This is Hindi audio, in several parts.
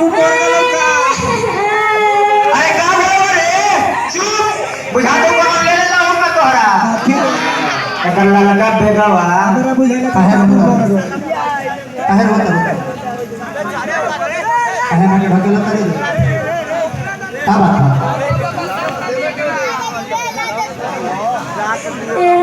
बाबू कौन गलो का अरे का बराबर है चुप बुझा दो को ले लेला होगा तोहरा एकर लगा बेगावा हमरा बुझाला काहे होता काहे माने भगला करे का बात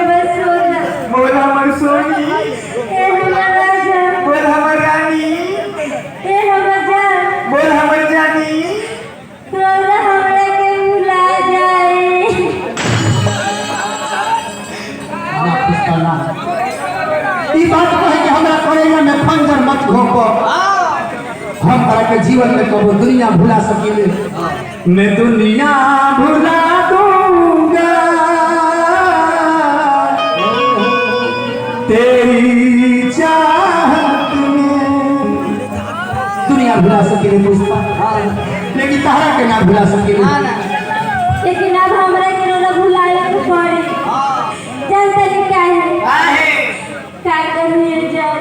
बोल हमर सोनी ए हमर राजा बोल हमर रानी ए हमर जान बोल हमर जानी तोरा हमरा के भुला जाए ई बात कहे कि हमरा करेला में खंजर मत घोपो हम तारा के जीवन में कबो दुनिया भुला सकीले मैं दुनिया भुला दूंगा तेरी चाहत में दुनिया भुला सके पुष्पा लेकिन तारा के ना भुला सके लेकिन अब हमरा के ना भुलाए को पड़े जानते नहीं क्या है क्या करिए जान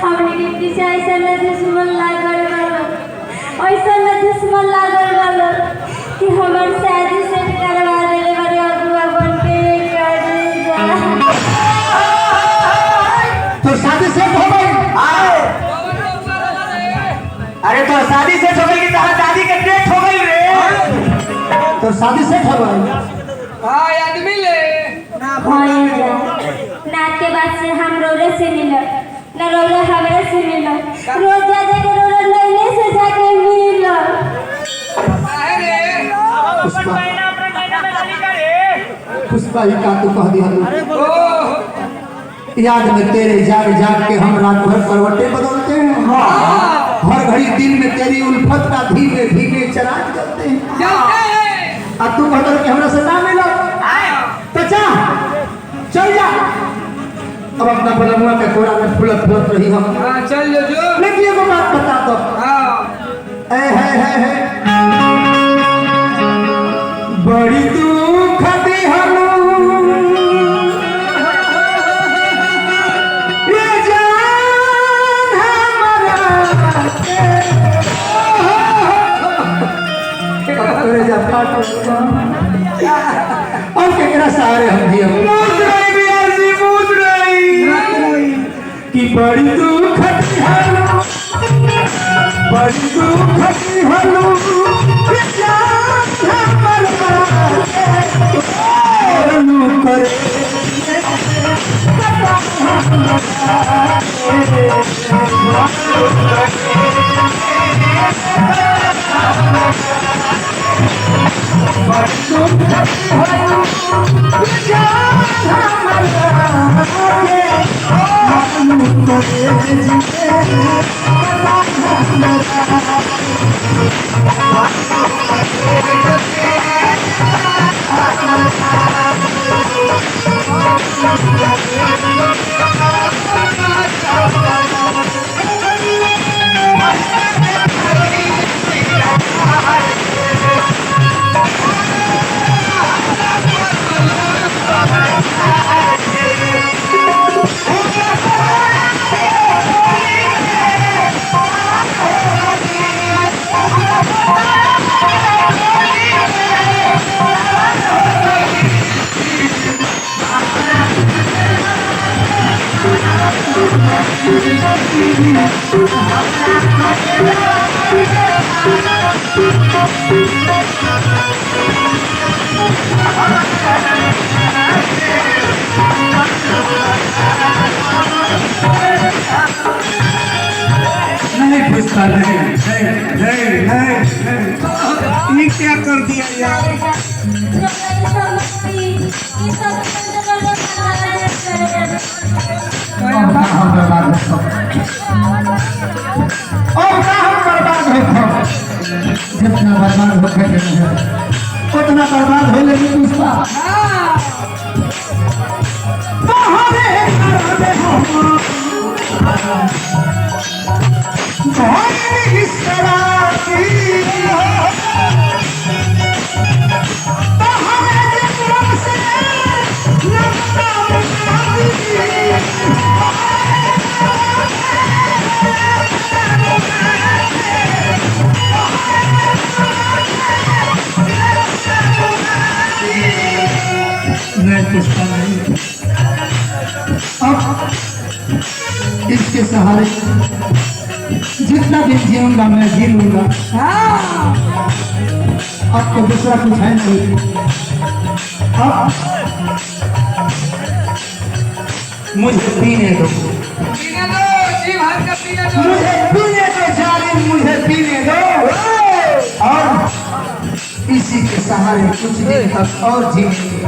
हमने के पीछे ऐसा न दुश्मन लागल वाला ऐसा न दुश्मन लागल वाला कि हमर शादी से करवा देले बड़े अगुआ बन के कर जा तो शादी से हो गई अरे तो शादी से हो गई कि तारा दादी के डेथ हो गई रे तो शादी से हो गई हां आदमी ले होई जा नाच के बाद से हम रोरे से मिल ना रोरे हमरे से मिल रोज जा जा के रोरे लेने से जाके मिल काहे रे पुष्पा पुष्पा ही का तू कह दिया याद में तेरे जाग जाग के हम रात भर करवटे बदलते हैं हाँ हर घड़ी दिन में तेरी उल्फत का धीमे धीमे चराग चलते हैं अब तू बदल के हमरा से ना मिला तो चल जा अब अपना बलमुआ के कोरा में फुलत फुलत रही हम हां चल जो लेकिन एगो बात बता दो हां है बड़ी दुख दे हम और केकरा सहारे हम दिए पूछ रही कि बड़ी दुख बड़ी दुख हलो करे नहीं पुष्पा नहीं ये क्या कर दिया यार हम बर्बाद हो जितना बर्बाद हो उतना बर्बाद हो लेगी पुष्पा इसके सहारे जितना दिन जीऊंगा मैं जी लूंगा। अब तो दूसरा कुछ है नहीं। अब मुझे पीने दो, पीने दो, जी भर का पीने दो। मुझे पीने दो जालिम, मुझे पीने दो। और इसी के सहारे कुछ दिन तक और जीएंगे।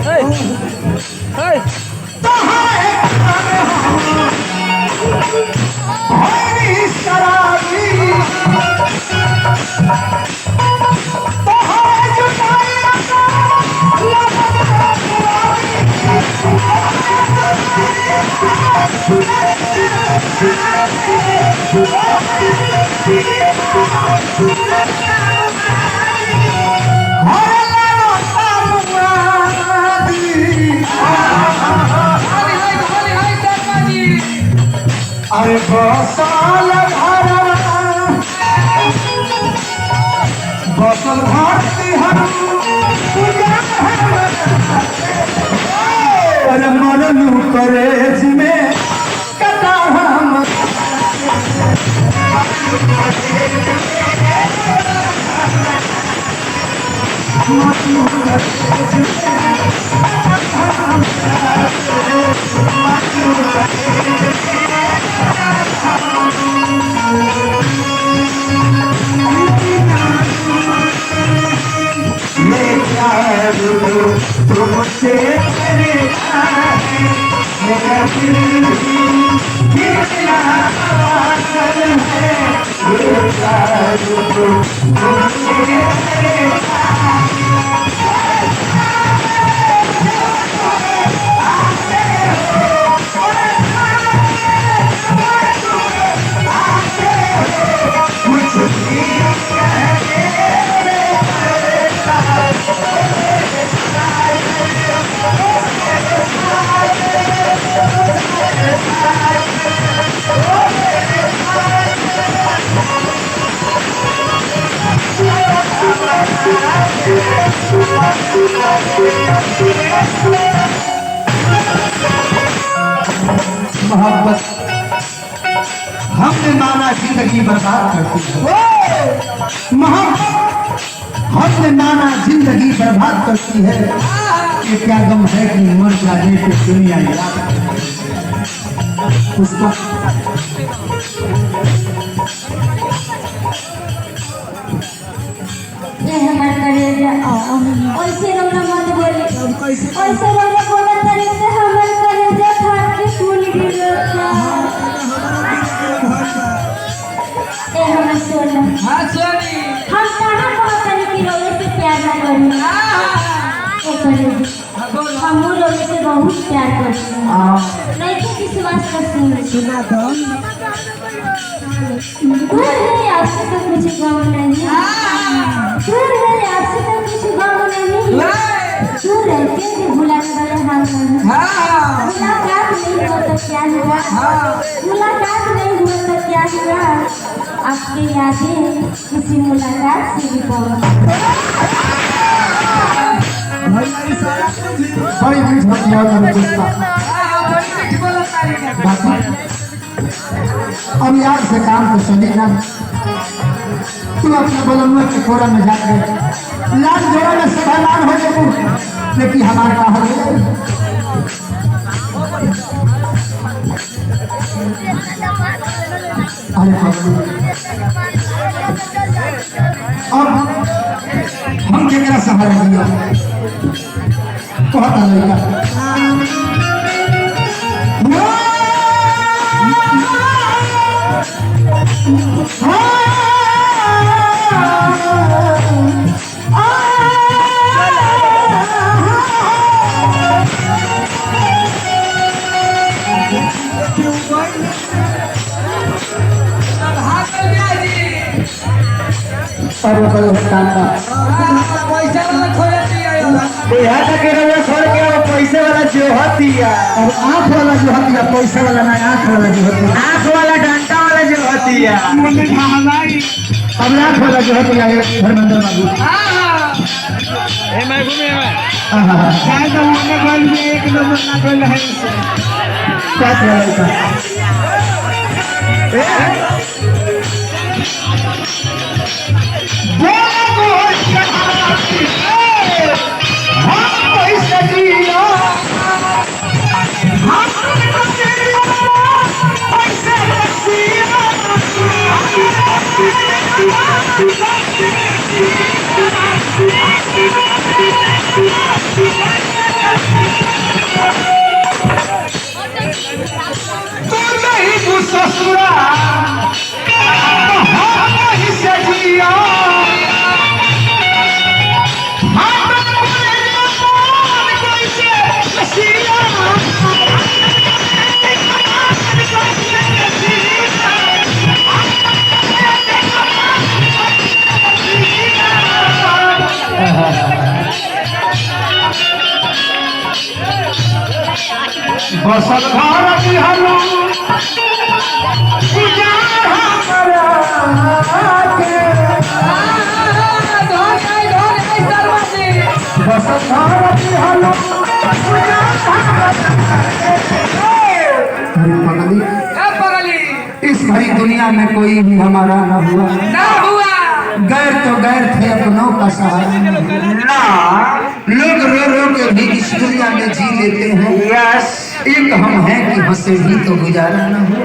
तो है शराबी, तो है जुटाई अरे बसल बसल भारती हम अरे मरलू करेज में कटा हम तुमसे मोहब्बत हमने माना जिंदगी बर्बाद करती है। मोहब्बत हमने माना जिंदगी बर्बाद करती है। ये क्या गम है कि मर जाने पे दुनिया याद उसका ये हमार करेजा ऐसे रोना मत बोली, ऐसे रोना बोला तरी से हमार करेजा फाट के फूल गिरता। ए हमार सोना, हाँ सोनी। हम कहाँ बहुत तरी की रोने से प्यार ना करी। ए करेजा हम वो रोने से बहुत प्यार करते हैं। नहीं तो विश्वास करते सुना तो दूर है आपसे तो कुछ गम नहीं, दूर है आपसे तो कुछ गम नहीं, दूर रहते भी भुलाने वाले हाल नहीं। मुलाकात नहीं हो तो क्या हुआ, मुलाकात नहीं हुआ तो क्या हुआ, आपकी यादें किसी मुलाकात से भी बहुत। बड़ी मीठ होती है अब यार से काम तो चले ना। तू अपने बलमुआ के कोरा में जाकर लाल जोड़ा में समाधान हो जाए, लेकिन हमारे का हो अब हम केकरा सहारा दिया कहता लड़का पैसे वाला जो होती है अब आँख वाला जो होती है, पैसे वाला ना आँख वाला जो होती है, आँख वाला डंडा वाला जो होती है, अब आँख वाला जो होती है धर्मेंद्र बाबू एक नंबर ना बसल घर बिहारू इस भरी दुनिया में कोई भी हमारा न हुआ, गैर तो गैर थे अपनों का सहारा ना। लोग रो रो के भी इस दुनिया में जी लेते हैं। यस, एक हम हैं कि हंसे भी तो गुजारा न हो।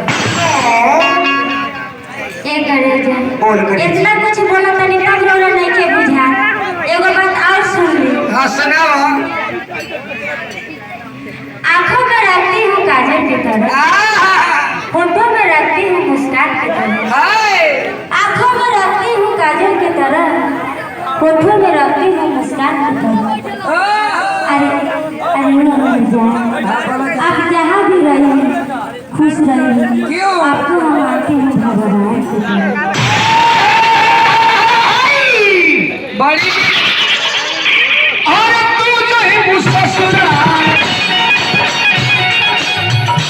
इतना कुछ बोला तनी तब रोना नहीं के बुझा। एगो बात और सुन ले। हाँ सुनाओ। आँखों में रखती हूँ काजल की तरह, होठों में रखती हूँ मुस्कान की तरह। आँखों में रखती हूँ काजल की तरह, होठों में रखती हूँ मुस्कान की तरह। अरे अरे जान, आप जहाँ भी रहिए खुश रहिए। आपको हम आते हैं भगवान की तरह। बड़ी और तू जो है मुझसे सुना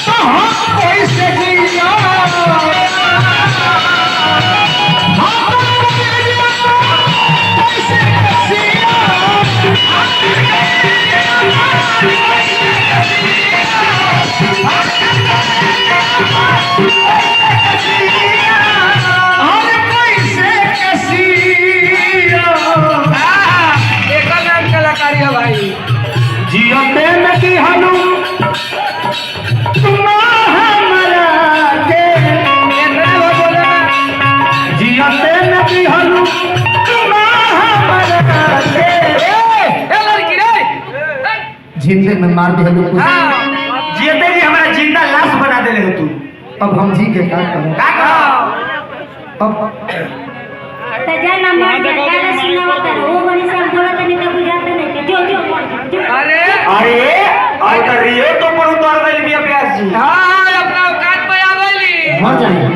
तो हम कैसे जिया, जियते नकी हनु तुम हमरा के, जियते नकी हनु तुम हमरा के। लड़की रे जिंदे में मार दे हनु कुछ, जियते भी हमारा जिंदा लाश बना देले हो तू। अब हम जी के का करें? का करो? अब तजा नंबर के गाना सुनावा तर वो बड़ी सब बोला तनी तब बुझाते नहीं के जो जो जो। अरे आई कर रही है तो पर उतार गई बिया प्यास जी। हाँ अपना औकात पे आ गई। मर जाएंगे।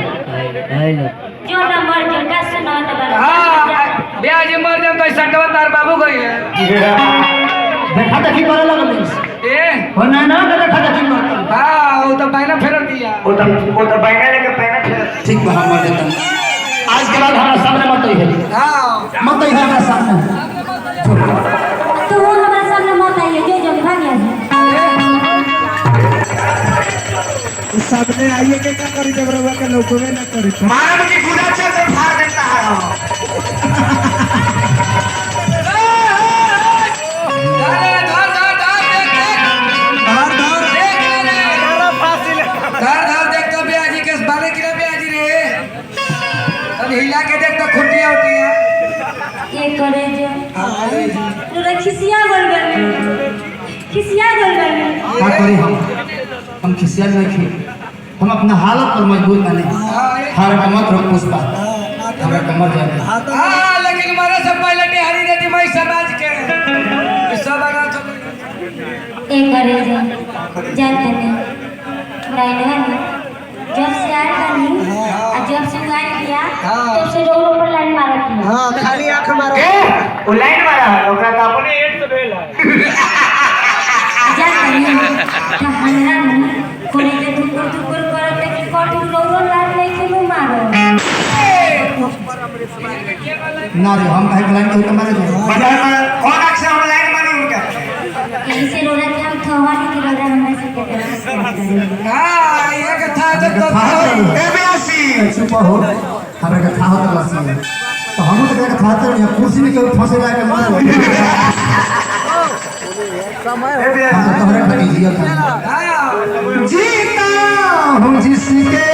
जो नंबर जो का सुनावा तो बड़ा। हाँ ब्याज मर जाए तो सटवा तार बाबू गई है। देखा देखी करे लगल ए हो ना ना देखा देखी मत। हाँ वो तो पहले फेर दिया। वो तो बैठा लेके पहना फिर ठीक बा, हम मर देता। आज के बाद हमारा सामने मत आइए, हाँ मत आइए हमारे सामने। तो वो हमारे सामने मत आइए, जो जो भाग सामने आइए के क्या करी जब रवा के लोगों में ना करी। मानव की गुदा से फाड़ देता है। हिला के देख तो खुटिया उठिया। ये करे जो तोरा खिसिया बोल गए, खिसिया बोल गए। क्या करें हम खिसिया नहीं थे, हम अपना हालत पर मजबूर बने। हर मत रख पुष्पा, हमारा कमर जाए। हाँ लेकिन मारे से पहले डेहरी देती मैं समाज के सब बना तो एक करे जो जानते नहीं नहीं जब से आया था नहीं और जब से गाय किया तब से रोड पर लाइन मारा थी। हाँ खाली आंख मारो। वो लाइन मारा है ओकरा का अपने 100 बेल है। जानते नहीं हमरा नहीं कोने के टुकुर करते कि कोटू रोड लाइन नहीं के मुंह मारो ना रे हम कहे लाइन के मारे जाए। बाजार में कौन अक्सर हम लाइन मानी उनका। यही से रोड के हम थवानी के रोड हमरा से के हाँ ये कथा तो ए बेसी पढ़ो हमरा के था होत लसी तो हम तो के था तो कुर्सी में के फंसे ला के मत तोहरे खटी जिया था जीता हूँ जिसके